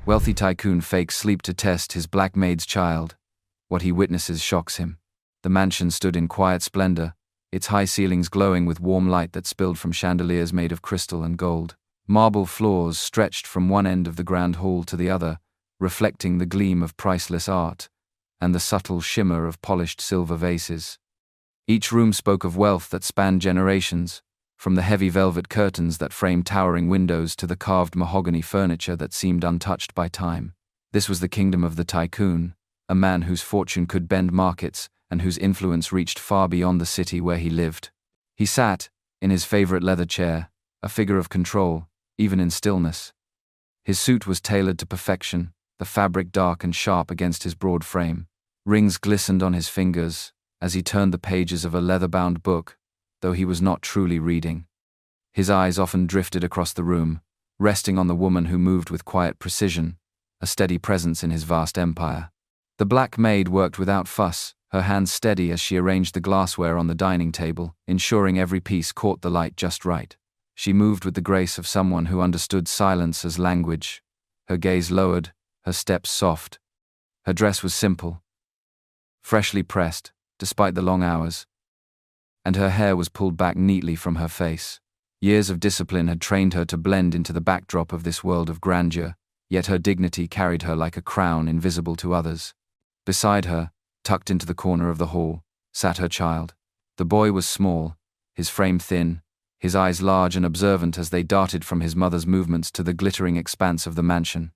Wealthy tycoon fakes sleep to test his black maid's child. What he witnesses shocks him. The mansion stood in quiet splendor, its high ceilings glowing with warm light that spilled from chandeliers made of crystal and gold. Marble floors stretched from one end of the grand hall to the other, reflecting the gleam of priceless art and the subtle shimmer of polished silver vases. Each room spoke of wealth that spanned generations, from the heavy velvet curtains that framed towering windows to the carved mahogany furniture that seemed untouched by time. This was the kingdom of the tycoon, a man whose fortune could bend markets and whose influence reached far beyond the city where he lived. He sat, in his favorite leather chair, a figure of control, even in stillness. His suit was tailored to perfection, the fabric dark and sharp against his broad frame. Rings glistened on his fingers as he turned the pages of a leather-bound book, though he was not truly reading. His eyes often drifted across the room, resting on the woman who moved with quiet precision, a steady presence in his vast empire. The black maid worked without fuss, her hands steady as she arranged the glassware on the dining table, ensuring every piece caught the light just right. She moved with the grace of someone who understood silence as language, her gaze lowered, her steps soft. Her dress was simple, freshly pressed, despite the long hours, and her hair was pulled back neatly from her face. Years of discipline had trained her to blend into the backdrop of this world of grandeur, yet her dignity carried her like a crown invisible to others. Beside her, tucked into the corner of the hall, sat her child. The boy was small, his frame thin, his eyes large and observant as they darted from his mother's movements to the glittering expanse of the mansion.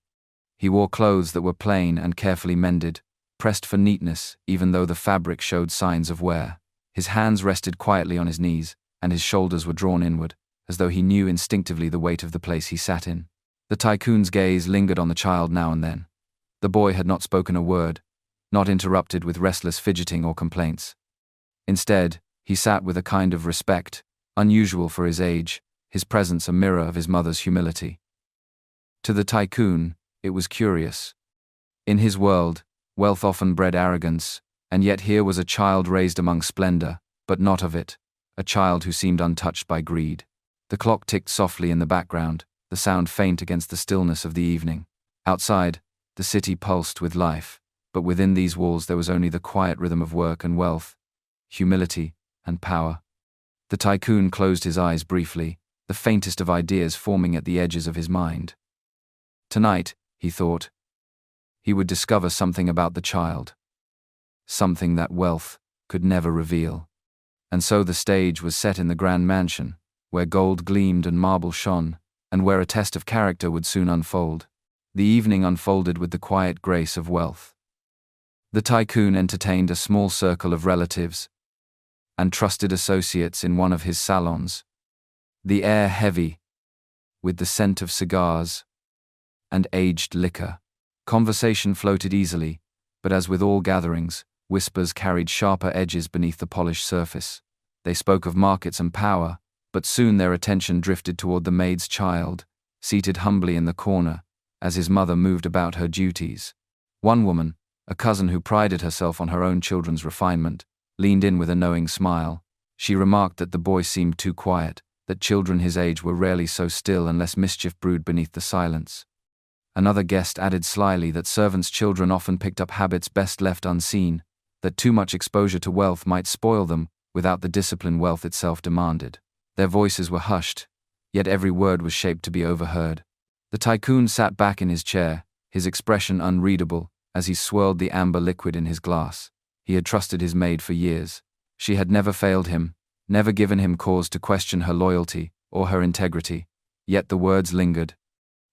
He wore clothes that were plain and carefully mended, pressed for neatness even though the fabric showed signs of wear. His hands rested quietly on his knees, and his shoulders were drawn inward, as though he knew instinctively the weight of the place he sat in. The tycoon's gaze lingered on the child now and then. The boy had not spoken a word, not interrupted with restless fidgeting or complaints. Instead, he sat with a kind of respect, unusual for his age, his presence a mirror of his mother's humility. To the tycoon, it was curious. In his world, wealth often bred arrogance, and yet here was a child raised among splendor, but not of it, a child who seemed untouched by greed. The clock ticked softly in the background, the sound faint against the stillness of the evening. Outside, the city pulsed with life, but within these walls there was only the quiet rhythm of work and wealth, humility and power. The tycoon closed his eyes briefly, the faintest of ideas forming at the edges of his mind. Tonight, he thought, he would discover something about the child. Something that wealth could never reveal. And so the stage was set in the grand mansion, where gold gleamed and marble shone, and where a test of character would soon unfold. The evening unfolded with the quiet grace of wealth. The tycoon entertained a small circle of relatives and trusted associates in one of his salons, the air heavy with the scent of cigars and aged liquor. Conversation floated easily, but as with all gatherings, whispers carried sharper edges beneath the polished surface. They spoke of markets and power, but soon their attention drifted toward the maid's child, seated humbly in the corner, as his mother moved about her duties. One woman, a cousin who prided herself on her own children's refinement, leaned in with a knowing smile. She remarked that the boy seemed too quiet, that children his age were rarely so still unless mischief brewed beneath the silence. Another guest added slyly that servants' children often picked up habits best left unseen, that too much exposure to wealth might spoil them without the discipline wealth itself demanded. Their voices were hushed, yet every word was shaped to be overheard. The tycoon sat back in his chair, his expression unreadable, as he swirled the amber liquid in his glass. He had trusted his maid for years. She had never failed him, never given him cause to question her loyalty or her integrity. Yet the words lingered.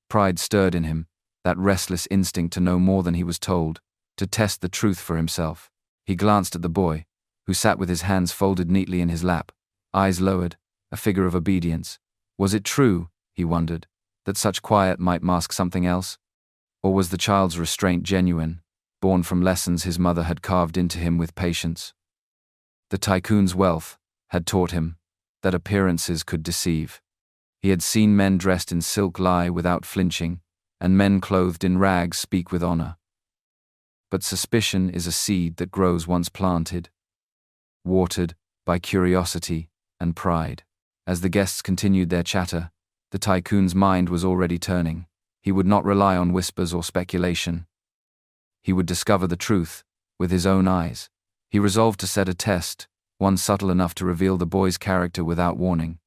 Pride stirred in him, that restless instinct to know more than he was told, to test the truth for himself. He glanced at the boy, who sat with his hands folded neatly in his lap, eyes lowered, a figure of obedience. Was it true, he wondered, that such quiet might mask something else? Or was the child's restraint genuine, born from lessons his mother had carved into him with patience? The tycoon's wealth had taught him that appearances could deceive. He had seen men dressed in silk lie without flinching, and men clothed in rags speak with honor. But suspicion is a seed that grows once planted, watered by curiosity and pride. As the guests continued their chatter, the tycoon's mind was already turning. He would not rely on whispers or speculation. He would discover the truth with his own eyes. He resolved to set a test, one subtle enough to reveal the boy's character without warning.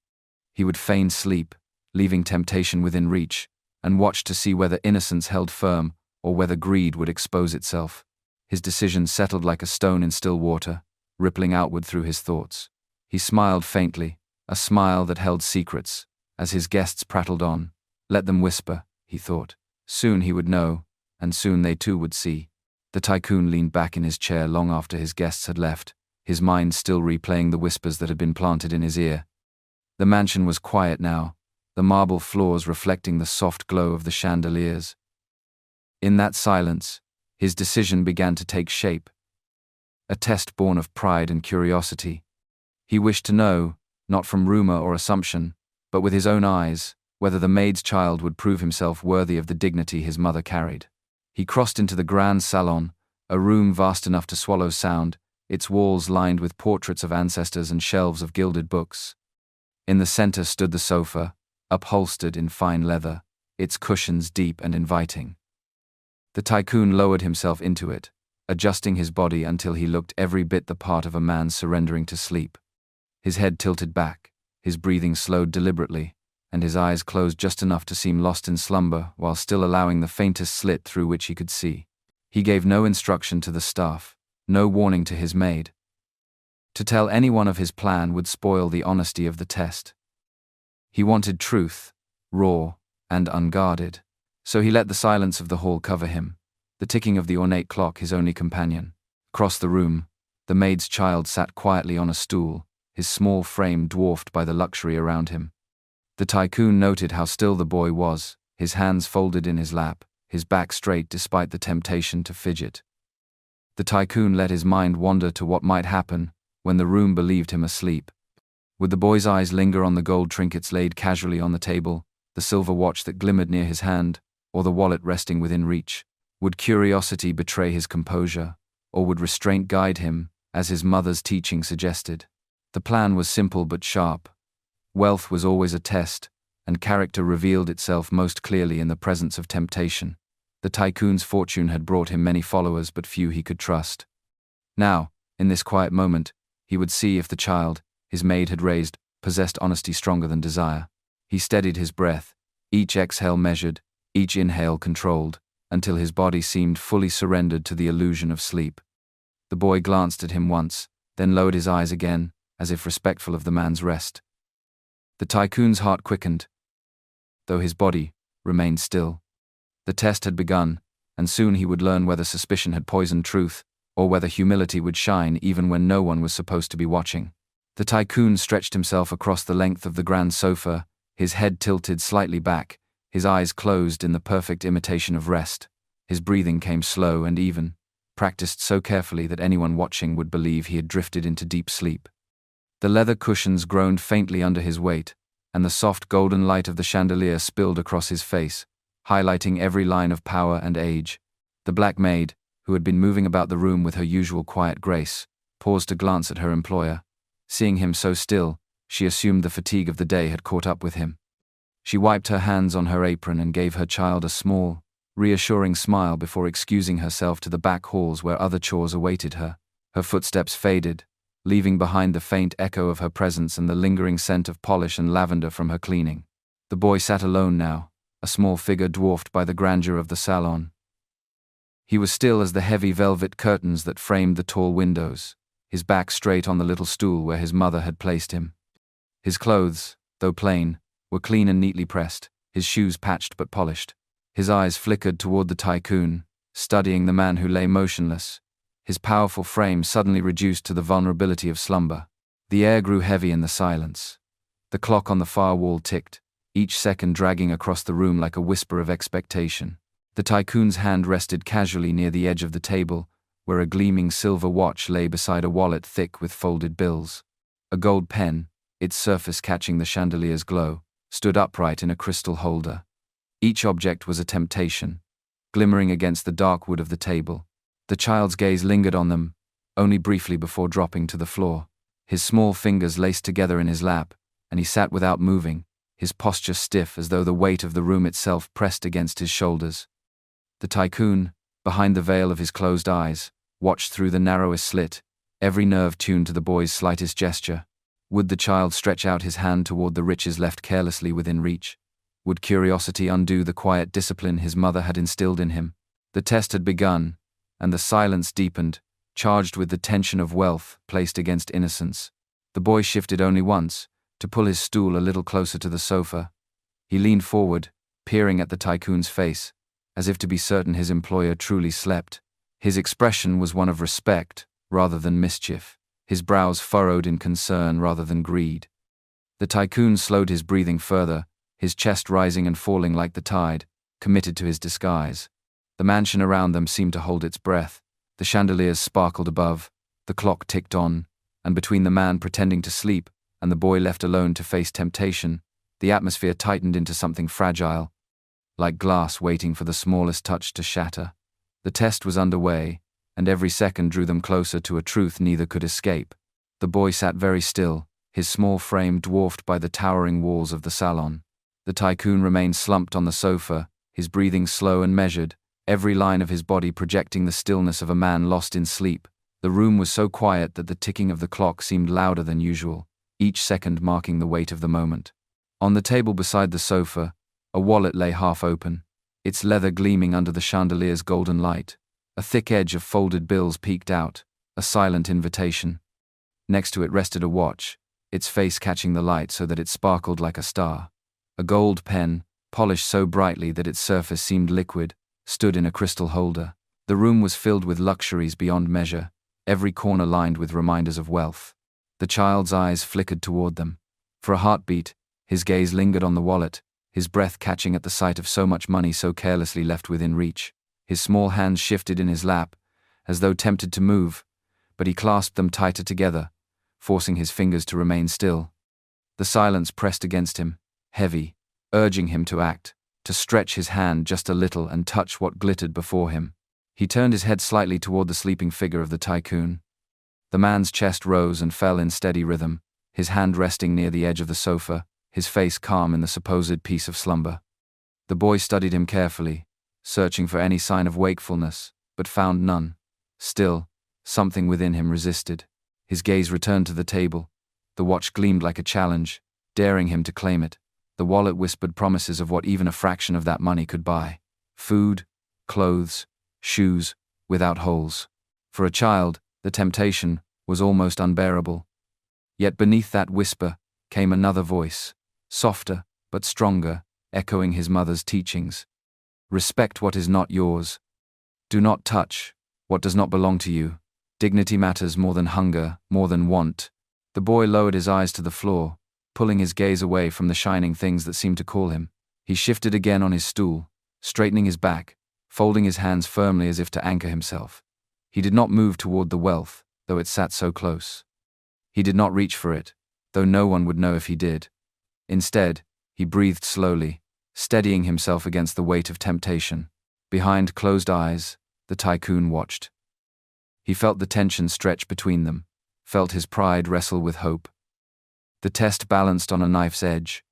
He would feign sleep, leaving temptation within reach, and watch to see whether innocence held firm or whether greed would expose itself. His decision settled like a stone in still water, rippling outward through his thoughts. He smiled faintly, a smile that held secrets, as his guests prattled on. Let them whisper, he thought. Soon he would know, and soon they too would see. The tycoon leaned back in his chair long after his guests had left, his mind still replaying the whispers that had been planted in his ear. The mansion was quiet now, the marble floors reflecting the soft glow of the chandeliers. In that silence, his decision began to take shape. A test born of pride and curiosity. He wished to know, not from rumor or assumption, but with his own eyes, whether the maid's child would prove himself worthy of the dignity his mother carried. He crossed into the grand salon, a room vast enough to swallow sound, its walls lined with portraits of ancestors and shelves of gilded books. In the center stood the sofa, upholstered in fine leather, its cushions deep and inviting. The tycoon lowered himself into it, adjusting his body until he looked every bit the part of a man surrendering to sleep. His head tilted back, his breathing slowed deliberately, and his eyes closed just enough to seem lost in slumber while still allowing the faintest slit through which he could see. He gave no instruction to the staff, no warning to his maid. To tell anyone of his plan would spoil the honesty of the test. He wanted truth, raw and unguarded, so he let the silence of the hall cover him, the ticking of the ornate clock his only companion. Across the room, the maid's child sat quietly on a stool, his small frame dwarfed by the luxury around him. The tycoon noted how still the boy was, his hands folded in his lap, his back straight despite the temptation to fidget. The tycoon let his mind wander to what might happen when the room believed him asleep. Would the boy's eyes linger on the gold trinkets laid casually on the table, the silver watch that glimmered near his hand, or the wallet resting within reach? Would curiosity betray his composure, or would restraint guide him, as his mother's teaching suggested? The plan was simple but sharp. Wealth was always a test, and character revealed itself most clearly in the presence of temptation. The tycoon's fortune had brought him many followers but few he could trust. Now, in this quiet moment, he would see if the child, his maid had raised, possessed honesty stronger than desire. He steadied his breath, each exhale measured, each inhale controlled, until his body seemed fully surrendered to the illusion of sleep. The boy glanced at him once, then lowered his eyes again, as if respectful of the man's rest. The tycoon's heart quickened, though his body remained still. The test had begun, and soon he would learn whether suspicion had poisoned truth, or whether humility would shine even when no one was supposed to be watching. The tycoon stretched himself across the length of the grand sofa, his head tilted slightly back, his eyes closed in the perfect imitation of rest. His breathing came slow and even, practiced so carefully that anyone watching would believe he had drifted into deep sleep. The leather cushions groaned faintly under his weight, and the soft golden light of the chandelier spilled across his face, highlighting every line of power and age. The black maid, who had been moving about the room with her usual quiet grace, paused to glance at her employer. Seeing him so still, she assumed the fatigue of the day had caught up with him. She wiped her hands on her apron and gave her child a small, reassuring smile before excusing herself to the back halls where other chores awaited her. Her footsteps faded, leaving behind the faint echo of her presence and the lingering scent of polish and lavender from her cleaning. The boy sat alone now, a small figure dwarfed by the grandeur of the salon. He was still as the heavy velvet curtains that framed the tall windows, his back straight on the little stool where his mother had placed him. His clothes, though plain, were clean and neatly pressed, his shoes patched but polished. His eyes flickered toward the tycoon, studying the man who lay motionless, his powerful frame suddenly reduced to the vulnerability of slumber. The air grew heavy in the silence. The clock on the far wall ticked, each second dragging across the room like a whisper of expectation. The tycoon's hand rested casually near the edge of the table, where a gleaming silver watch lay beside a wallet thick with folded bills. A gold pen, its surface catching the chandelier's glow, stood upright in a crystal holder. Each object was a temptation, glimmering against the dark wood of the table. The child's gaze lingered on them, only briefly before dropping to the floor. His small fingers laced together in his lap, and he sat without moving, his posture stiff as though the weight of the room itself pressed against his shoulders. The tycoon, behind the veil of his closed eyes, watched through the narrowest slit, every nerve tuned to the boy's slightest gesture. Would the child stretch out his hand toward the riches left carelessly within reach? Would curiosity undo the quiet discipline his mother had instilled in him? The test had begun, and the silence deepened, charged with the tension of wealth placed against innocence. The boy shifted only once, to pull his stool a little closer to the sofa. He leaned forward, peering at the tycoon's face, as if to be certain his employer truly slept. His expression was one of respect, rather than mischief, his brows furrowed in concern rather than greed. The tycoon slowed his breathing further, his chest rising and falling like the tide, committed to his disguise. The mansion around them seemed to hold its breath. The chandeliers sparkled above, the clock ticked on, and between the man pretending to sleep and the boy left alone to face temptation, the atmosphere tightened into something fragile, like glass waiting for the smallest touch to shatter. The test was underway, and every second drew them closer to a truth neither could escape. The boy sat very still, his small frame dwarfed by the towering walls of the salon. The tycoon remained slumped on the sofa, his breathing slow and measured, every line of his body projecting the stillness of a man lost in sleep. The room was so quiet that the ticking of the clock seemed louder than usual, each second marking the weight of the moment. On the table beside the sofa, a wallet lay half open, its leather gleaming under the chandelier's golden light. A thick edge of folded bills peeked out, a silent invitation. Next to it rested a watch, its face catching the light so that it sparkled like a star. A gold pen, polished so brightly that its surface seemed liquid, stood in a crystal holder. The room was filled with luxuries beyond measure, every corner lined with reminders of wealth. The child's eyes flickered toward them. For a heartbeat, his gaze lingered on the wallet, his breath catching at the sight of so much money so carelessly left within reach. His small hands shifted in his lap, as though tempted to move, but he clasped them tighter together, forcing his fingers to remain still. The silence pressed against him, heavy, urging him to act, to stretch his hand just a little and touch what glittered before him. He turned his head slightly toward the sleeping figure of the tycoon. The man's chest rose and fell in steady rhythm, his hand resting near the edge of the sofa, his face calm in the supposed peace of slumber. The boy studied him carefully, searching for any sign of wakefulness, but found none. Still, something within him resisted. His gaze returned to the table. The watch gleamed like a challenge, daring him to claim it. The wallet whispered promises of what even a fraction of that money could buy. Food, clothes, shoes, without holes. For a child, the temptation was almost unbearable. Yet beneath that whisper came another voice, softer but stronger, echoing his mother's teachings. Respect what is not yours. Do not touch what does not belong to you. Dignity matters more than hunger, more than want. The boy lowered his eyes to the floor, pulling his gaze away from the shining things that seemed to call him. He shifted again on his stool, straightening his back, folding his hands firmly as if to anchor himself. He did not move toward the wealth, though it sat so close. He did not reach for it, though no one would know if he did. Instead, he breathed slowly, steadying himself against the weight of temptation. Behind closed eyes, the tycoon watched. He felt the tension stretch between them, felt his pride wrestle with hope. The test balanced on a knife's edge.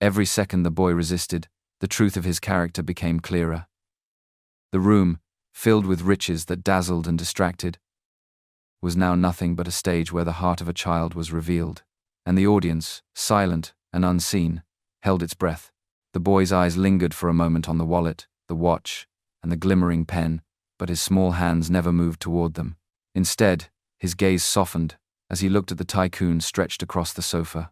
Every second the boy resisted, the truth of his character became clearer. The room, filled with riches that dazzled and distracted, was now nothing but a stage where the heart of a child was revealed, and the audience, silent and unseen, held its breath. The boy's eyes lingered for a moment on the wallet, the watch, and the glimmering pen, but his small hands never moved toward them. Instead, his gaze softened as he looked at the tycoon stretched across the sofa.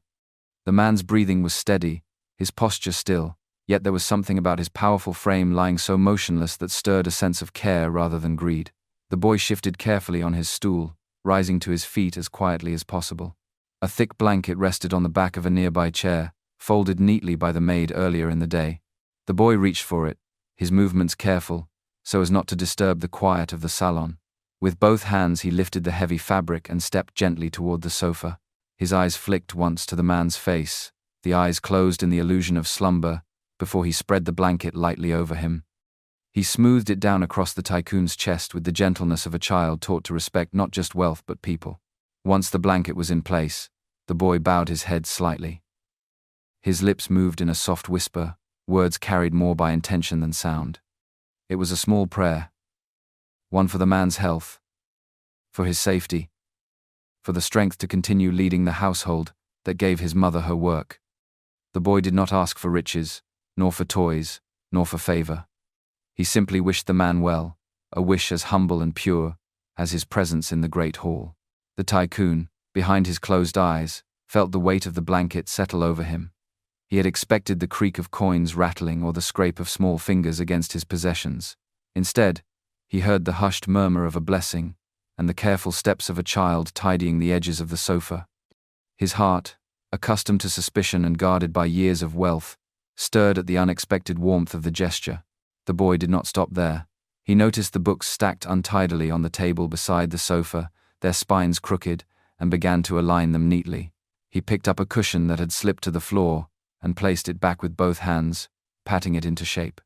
The man's breathing was steady, his posture still, yet there was something about his powerful frame lying so motionless that stirred a sense of care rather than greed. The boy shifted carefully on his stool, rising to his feet as quietly as possible. A thick blanket rested on the back of a nearby chair, folded neatly by the maid earlier in the day. The boy reached for it, his movements careful, so as not to disturb the quiet of the salon. With both hands he lifted the heavy fabric and stepped gently toward the sofa. His eyes flicked once to the man's face, the eyes closed in the illusion of slumber, before he spread the blanket lightly over him. He smoothed it down across the tycoon's chest with the gentleness of a child taught to respect not just wealth but people. Once the blanket was in place, the boy bowed his head slightly. His lips moved in a soft whisper, words carried more by intention than sound. It was a small prayer. One for the man's health, for his safety, for the strength to continue leading the household that gave his mother her work. The boy did not ask for riches, nor for toys, nor for favor. He simply wished the man well, a wish as humble and pure as his presence in the great hall. The tycoon, behind his closed eyes, felt the weight of the blanket settle over him. He had expected the creak of coins rattling or the scrape of small fingers against his possessions. Instead, he heard the hushed murmur of a blessing and the careful steps of a child tidying the edges of the sofa. His heart, accustomed to suspicion and guarded by years of wealth, stirred at the unexpected warmth of the gesture. The boy did not stop there. He noticed the books stacked untidily on the table beside the sofa, their spines crooked, and began to align them neatly. He picked up a cushion that had slipped to the floor and placed it back with both hands, patting it into shape.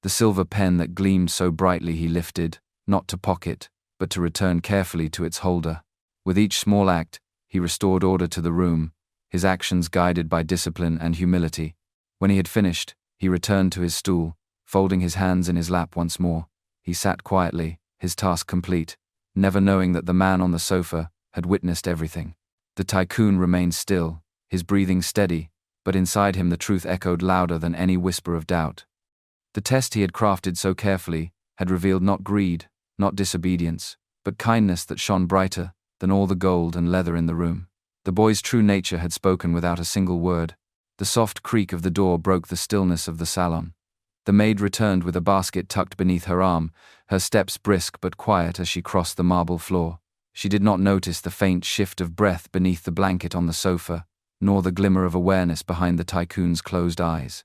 The silver pen that gleamed so brightly he lifted, not to pocket, but to return carefully to its holder. With each small act, he restored order to the room, his actions guided by discipline and humility. When he had finished, he returned to his stool, folding his hands in his lap once more. He sat quietly, his task complete, never knowing that the man on the sofa had witnessed everything. The tycoon remained still, his breathing steady, but inside him the truth echoed louder than any whisper of doubt. The test he had crafted so carefully had revealed not greed, not disobedience, but kindness that shone brighter than all the gold and leather in the room. The boy's true nature had spoken without a single word. The soft creak of the door broke the stillness of the salon. The maid returned with a basket tucked beneath her arm, her steps brisk but quiet as she crossed the marble floor. She did not notice the faint shift of breath beneath the blanket on the sofa, nor the glimmer of awareness behind the tycoon's closed eyes.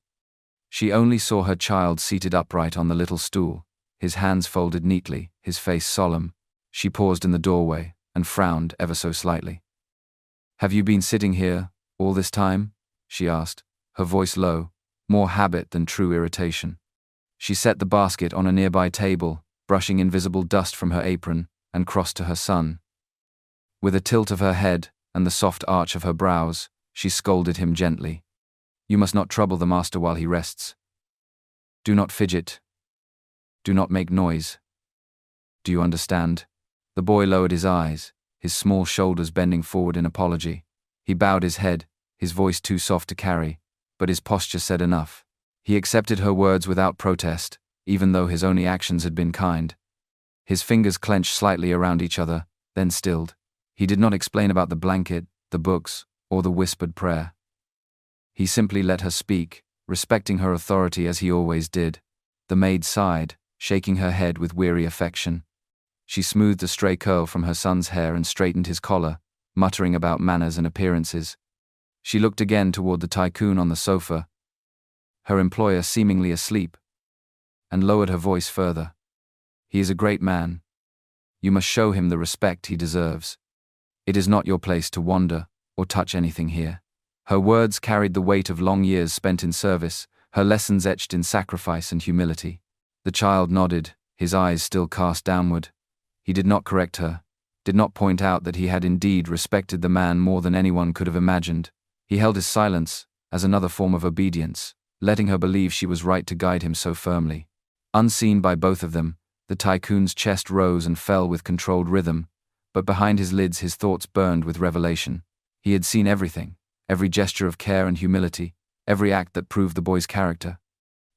She only saw her child seated upright on the little stool, his hands folded neatly, his face solemn. She paused in the doorway and frowned ever so slightly. "Have you been sitting here all this time?" she asked, her voice low, more habit than true irritation. She set the basket on a nearby table, brushing invisible dust from her apron, and crossed to her son. With a tilt of her head and the soft arch of her brows, she scolded him gently. "You must not trouble the master while he rests. Do not fidget. Do not make noise. Do you understand?" The boy lowered his eyes, his small shoulders bending forward in apology. He bowed his head, his voice too soft to carry, but his posture said enough. He accepted her words without protest, even though his only actions had been kind. His fingers clenched slightly around each other, then stilled. He did not explain about the blanket, the books, or the whispered prayer. He simply let her speak, respecting her authority as he always did. The maid sighed, shaking her head with weary affection. She smoothed a stray curl from her son's hair and straightened his collar, muttering about manners and appearances. She looked again toward the tycoon on the sofa, her employer seemingly asleep, and lowered her voice further. "He is a great man. You must show him the respect he deserves. It is not your place to wander or touch anything here." Her words carried the weight of long years spent in service, her lessons etched in sacrifice and humility. The child nodded, his eyes still cast downward. He did not correct her, did not point out that he had indeed respected the man more than anyone could have imagined. He held his silence as another form of obedience, letting her believe she was right to guide him so firmly. Unseen by both of them, the tycoon's chest rose and fell with controlled rhythm, but behind his lids his thoughts burned with revelation. He had seen everything, every gesture of care and humility, every act that proved the boy's character.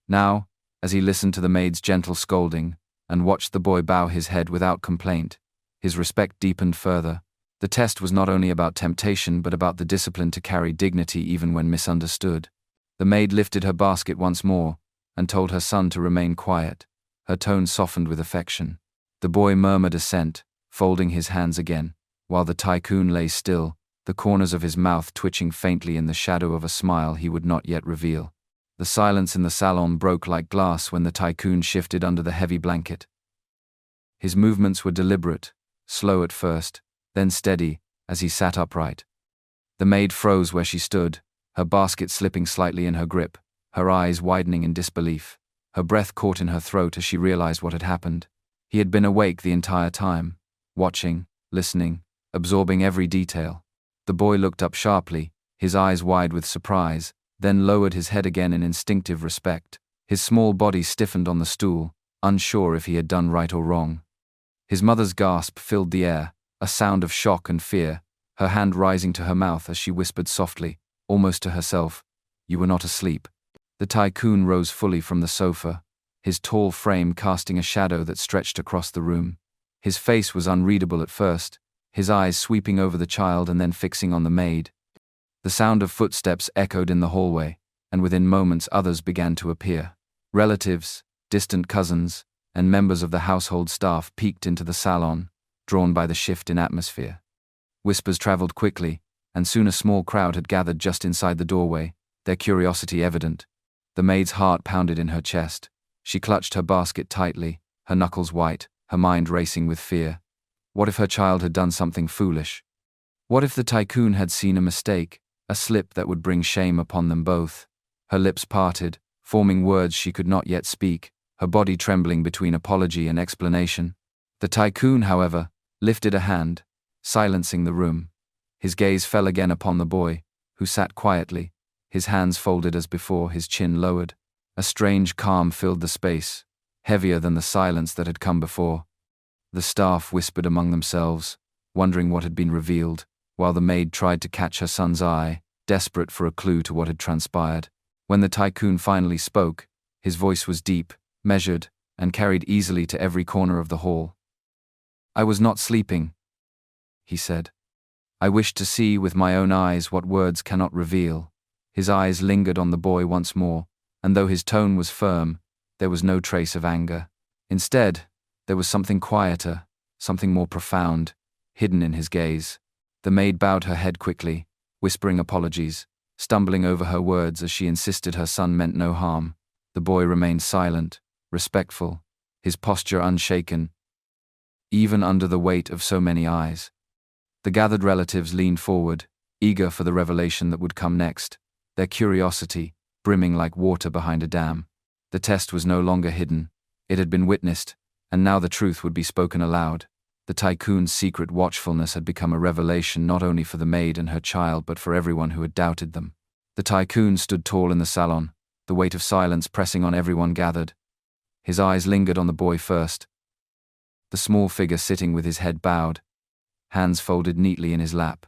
Now, as he listened to the maid's gentle scolding and watched the boy bow his head without complaint, his respect deepened further. The test was not only about temptation but about the discipline to carry dignity even when misunderstood. The maid lifted her basket once more and told her son to remain quiet, her tone softened with affection. The boy murmured assent, folding his hands again, while the tycoon lay still, the corners of his mouth twitching faintly in the shadow of a smile he would not yet reveal. The silence in the salon broke like glass when the tycoon shifted under the heavy blanket. His movements were deliberate, slow at first, then steady as he sat upright. The maid froze where she stood, her basket slipping slightly in her grip, her eyes widening in disbelief. Her breath caught in her throat as she realized what had happened. He had been awake the entire time, watching, listening, absorbing every detail. The boy looked up sharply, his eyes wide with surprise, then lowered his head again in instinctive respect. His small body stiffened on the stool, unsure if he had done right or wrong. His mother's gasp filled the air, a sound of shock and fear, her hand rising to her mouth as she whispered softly, almost to herself, "You were not asleep." The tycoon rose fully from the sofa, his tall frame casting a shadow that stretched across the room. His face was unreadable at first, his eyes sweeping over the child and then fixing on the maid. The sound of footsteps echoed in the hallway, and within moments others began to appear. Relatives, distant cousins, and members of the household staff peeked into the salon, drawn by the shift in atmosphere. Whispers traveled quickly, and soon a small crowd had gathered just inside the doorway, their curiosity evident. The maid's heart pounded in her chest. She clutched her basket tightly, her knuckles white, her mind racing with fear. What if her child had done something foolish? What if the tycoon had seen a mistake, a slip that would bring shame upon them both? Her lips parted, forming words she could not yet speak, her body trembling between apology and explanation. The tycoon, however, lifted a hand, silencing the room. His gaze fell again upon the boy, who sat quietly, his hands folded as before, his chin lowered. A strange calm filled the space, heavier than the silence that had come before. The staff whispered among themselves, wondering what had been revealed, while the maid tried to catch her son's eye, desperate for a clue to what had transpired. When the tycoon finally spoke, his voice was deep, measured, and carried easily to every corner of the hall. "I was not sleeping," he said. "I wished to see with my own eyes what words cannot reveal." His eyes lingered on the boy once more, and though his tone was firm, there was no trace of anger. Instead, there was something quieter, something more profound, hidden in his gaze. The maid bowed her head quickly, whispering apologies, stumbling over her words as she insisted her son meant no harm. The boy remained silent, respectful, his posture unshaken, even under the weight of so many eyes. The gathered relatives leaned forward, eager for the revelation that would come next, their curiosity brimming like water behind a dam. The test was no longer hidden. It had been witnessed, and now the truth would be spoken aloud. The tycoon's secret watchfulness had become a revelation not only for the maid and her child but for everyone who had doubted them. The tycoon stood tall in the salon, the weight of silence pressing on everyone gathered. His eyes lingered on the boy first, the small figure sitting with his head bowed, hands folded neatly in his lap.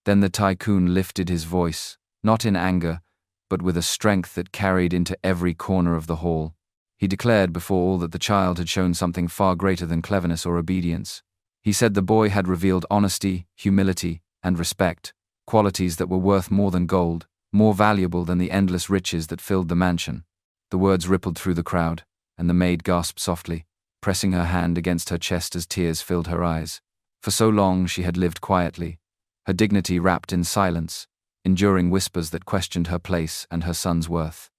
Then the tycoon lifted his voice, not in anger, but with a strength that carried into every corner of the hall. He declared before all that the child had shown something far greater than cleverness or obedience. He said the boy had revealed honesty, humility, and respect, qualities that were worth more than gold, more valuable than the endless riches that filled the mansion. The words rippled through the crowd, and the maid gasped softly, pressing her hand against her chest as tears filled her eyes. For so long she had lived quietly, her dignity wrapped in silence, enduring whispers that questioned her place and her son's worth.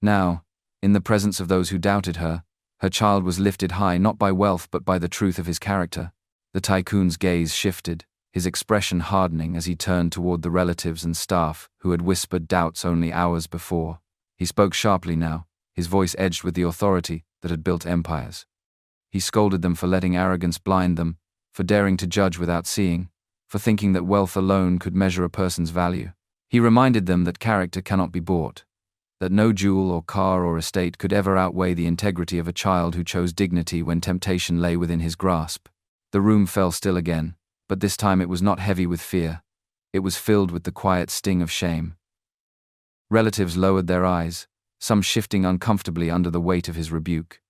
Now, in the presence of those who doubted her, her child was lifted high not by wealth but by the truth of his character. The tycoon's gaze shifted, his expression hardening as he turned toward the relatives and staff who had whispered doubts only hours before. He spoke sharply now, his voice edged with the authority that had built empires. He scolded them for letting arrogance blind them, for daring to judge without seeing, for thinking that wealth alone could measure a person's value. He reminded them that character cannot be bought, that no jewel or car or estate could ever outweigh the integrity of a child who chose dignity when temptation lay within his grasp. The room fell still again, but this time it was not heavy with fear. It was filled with the quiet sting of shame. Relatives lowered their eyes, some shifting uncomfortably under the weight of his rebuke.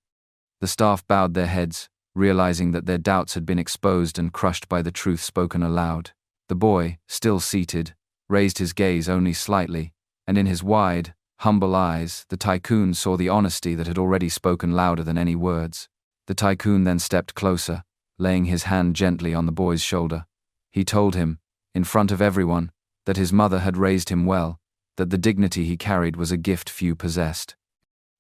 The staff bowed their heads, realizing that their doubts had been exposed and crushed by the truth spoken aloud. The boy, still seated, raised his gaze only slightly, and in his wide, humble eyes, the tycoon saw the honesty that had already spoken louder than any words. The tycoon then stepped closer, laying his hand gently on the boy's shoulder. He told him, in front of everyone, that his mother had raised him well, that the dignity he carried was a gift few possessed.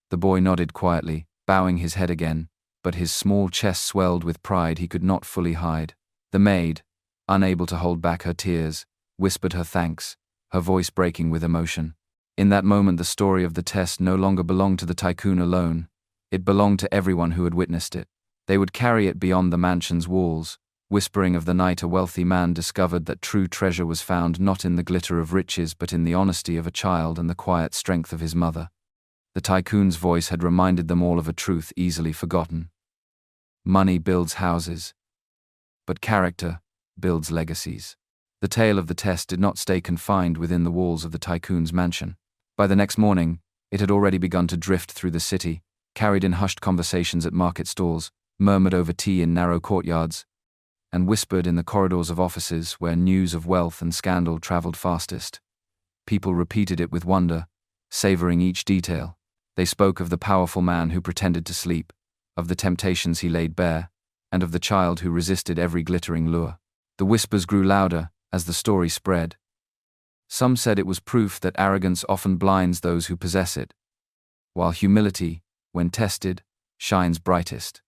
The boy nodded quietly, bowing his head again, but his small chest swelled with pride he could not fully hide. The maid, unable to hold back her tears, whispered her thanks, her voice breaking with emotion. In that moment the story of the test no longer belonged to the tycoon alone. It belonged to everyone who had witnessed it. They would carry it beyond the mansion's walls, Whispering of the night, a wealthy man discovered that true treasure was found not in the glitter of riches but in the honesty of a child and the quiet strength of his mother. The tycoon's voice had reminded them all of a truth easily forgotten. Money builds houses, but character builds legacies. The tale of the test did not stay confined within the walls of the tycoon's mansion. By the next morning, it had already begun to drift through the city, carried in hushed conversations at market stalls, murmured over tea in narrow courtyards, and whispered in the corridors of offices where news of wealth and scandal traveled fastest. People repeated it with wonder, savoring each detail. They spoke of the powerful man who pretended to sleep, of the temptations he laid bare, and of the child who resisted every glittering lure. The whispers grew louder as the story spread. Some said it was proof that arrogance often blinds those who possess it, while humility, when tested, shines brightest.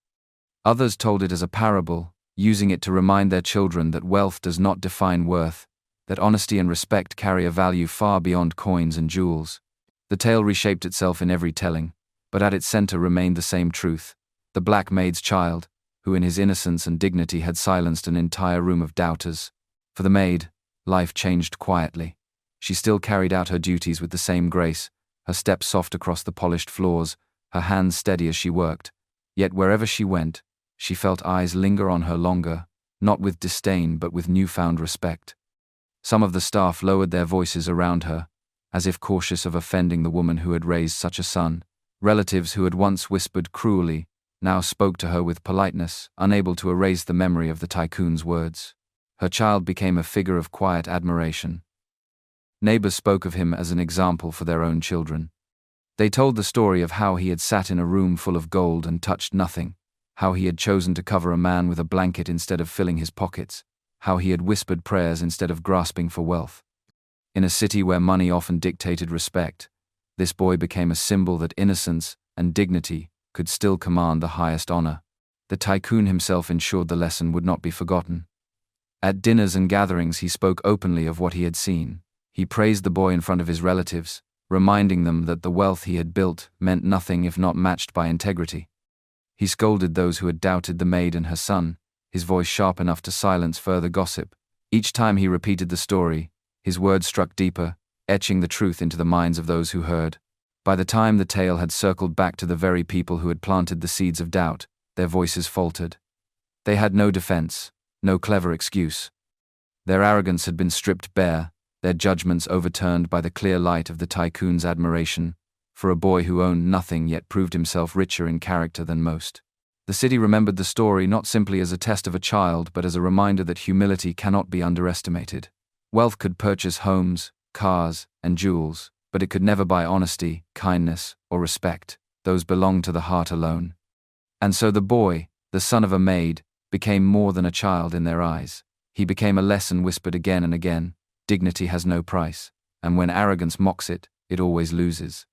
Others told it as a parable, using it to remind their children that wealth does not define worth, that honesty and respect carry a value far beyond coins and jewels. The tale reshaped itself in every telling, but at its center remained the same truth: the black maid's child, who in his innocence and dignity had silenced an entire room of doubters. For the maid, life changed quietly. She still carried out her duties with the same grace, her steps soft across the polished floors, her hands steady as she worked. Yet wherever she went, she felt eyes linger on her longer, not with disdain but with newfound respect. Some of the staff lowered their voices around her, as if cautious of offending the woman who had raised such a son. Relatives who had once whispered cruelly now spoke to her with politeness, unable to erase the memory of the tycoon's words. Her child became a figure of quiet admiration. Neighbors spoke of him as an example for their own children. They told the story of how he had sat in a room full of gold and touched nothing, how he had chosen to cover a man with a blanket instead of filling his pockets, how he had whispered prayers instead of grasping for wealth. In a city where money often dictated respect, this boy became a symbol that innocence and dignity could still command the highest honor. The tycoon himself ensured the lesson would not be forgotten. At dinners and gatherings, he spoke openly of what he had seen. He praised the boy in front of his relatives, reminding them that the wealth he had built meant nothing if not matched by integrity. He scolded those who had doubted the maid and her son, his voice sharp enough to silence further gossip. Each time he repeated the story, his words struck deeper, etching the truth into the minds of those who heard. By the time the tale had circled back to the very people who had planted the seeds of doubt, their voices faltered. They had no defense, no clever excuse. Their arrogance had been stripped bare, their judgments overturned by the clear light of the tycoon's admiration for a boy who owned nothing yet proved himself richer in character than most. The city remembered the story not simply as a test of a child but as a reminder that humility cannot be underestimated. Wealth could purchase homes, cars, and jewels, but it could never buy honesty, kindness, or respect. Those belonged to the heart alone. And so the boy, the son of a maid, became more than a child in their eyes. He became a lesson whispered again and again: dignity has no price, and when arrogance mocks it, it always loses.